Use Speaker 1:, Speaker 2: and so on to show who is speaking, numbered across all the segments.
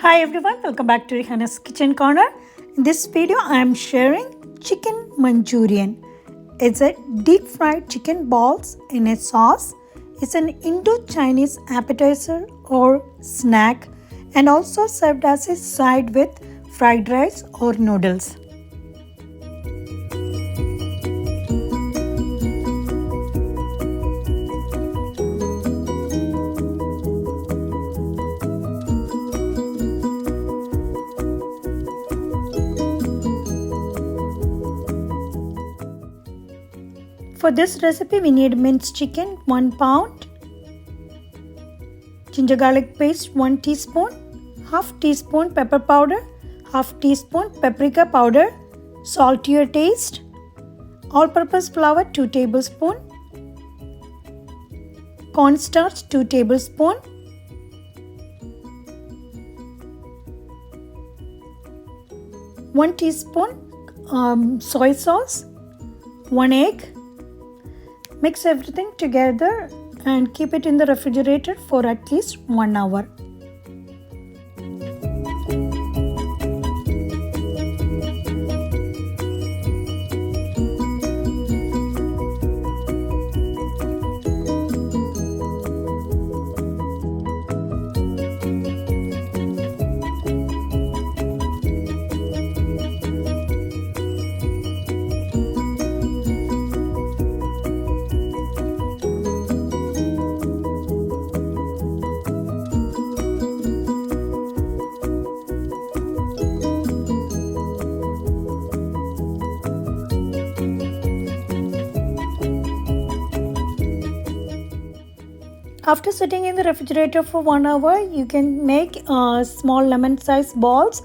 Speaker 1: Hi everyone, welcome back to Rihanna's Kitchen Corner. In this video, I am sharing chicken Manchurian. It's a deep fried chicken balls in a sauce. It's an Indochinese appetizer or snack and also served as a side with fried rice or noodles. For this recipe, we need minced chicken 1 pound, ginger garlic paste 1 teaspoon, half teaspoon pepper powder, half teaspoon paprika powder, salt to your taste, all-purpose flour 2 tablespoons, cornstarch 2 tablespoons, one teaspoon soy sauce, 1 egg. Mix everything together and keep it in the refrigerator for at least 1 hour. After sitting in the refrigerator for 1 hour, you can make small lemon-sized balls.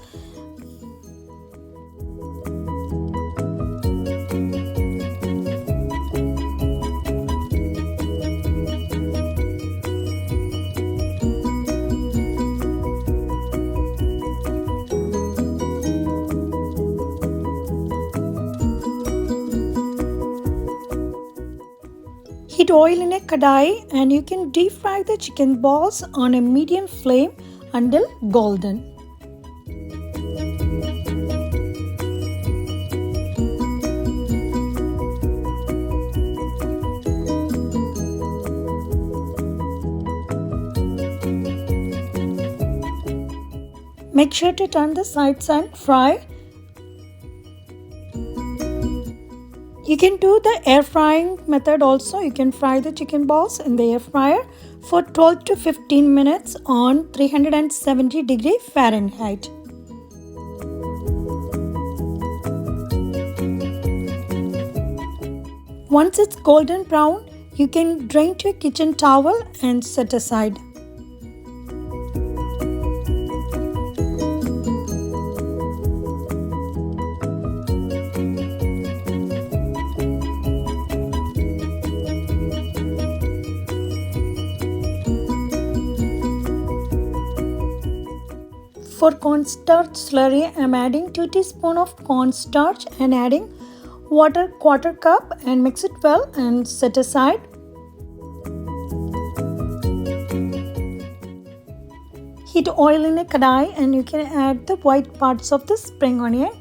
Speaker 1: Heat oil in a kadai and you can deep fry the chicken balls on a medium flame until golden. Make sure to turn the sides and fry. You can do the air frying method also. You can fry the chicken balls in the air fryer for 12 to 15 minutes on 370 Fahrenheit. Once it's golden brown, you can drain to a kitchen towel and set aside. For cornstarch slurry, I am adding 2 teaspoons of cornstarch and adding water 1/4 cup and mix it well and set aside. Heat oil in a kadai and you can add the white parts of the spring onion.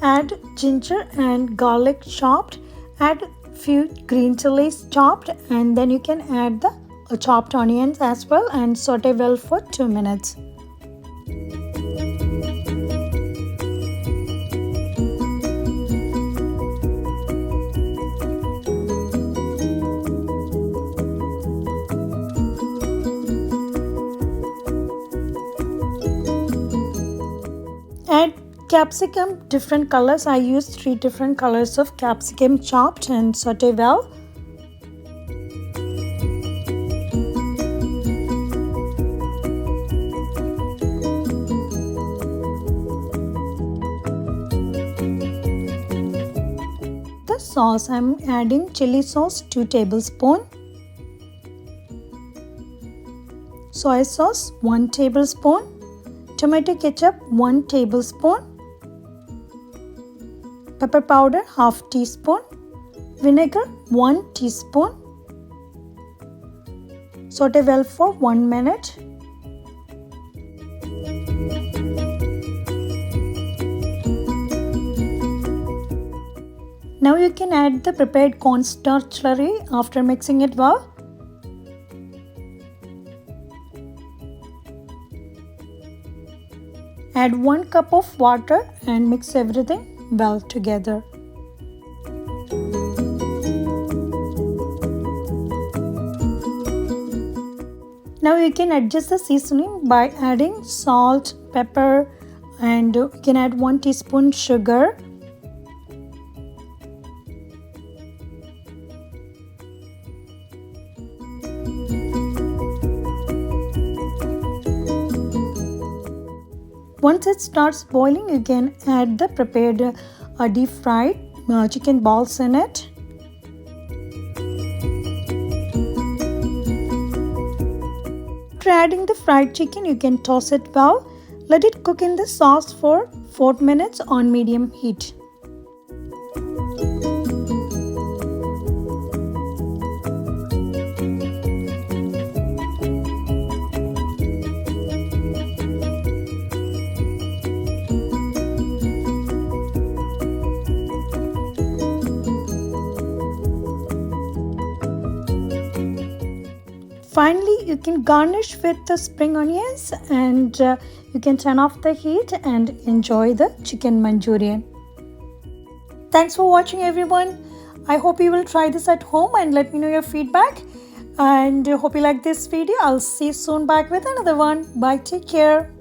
Speaker 1: Add ginger and garlic chopped. Add few green chilies chopped and then you can add the chopped onions as well and saute well for 2 minutes. Add capsicum, different colors. I used 3 different colors of capsicum chopped and saute well. The sauce, I am adding chili sauce 2 tablespoons, soy sauce 1 tablespoon, tomato ketchup 1 tablespoon, pepper powder half teaspoon, vinegar 1 teaspoon. Saute well for 1 minute. Now you can add the prepared cornstarch slurry after mixing it well. Add 1 cup of water and mix everything well together. Now you can adjust the seasoning by adding salt, pepper, and you can add 1 teaspoon sugar. Once it starts boiling, you can add the prepared deep fried chicken balls in it. After adding the fried chicken, you can toss it well. Let it cook in the sauce for 4 minutes on medium heat. Finally, you can garnish with the spring onions and you can turn off the heat and enjoy the chicken Manchurian. Thanks for watching, everyone. I hope you will try this at home and let me know your feedback. And hope you like this video. I'll see you soon back with another one. Bye. Take care.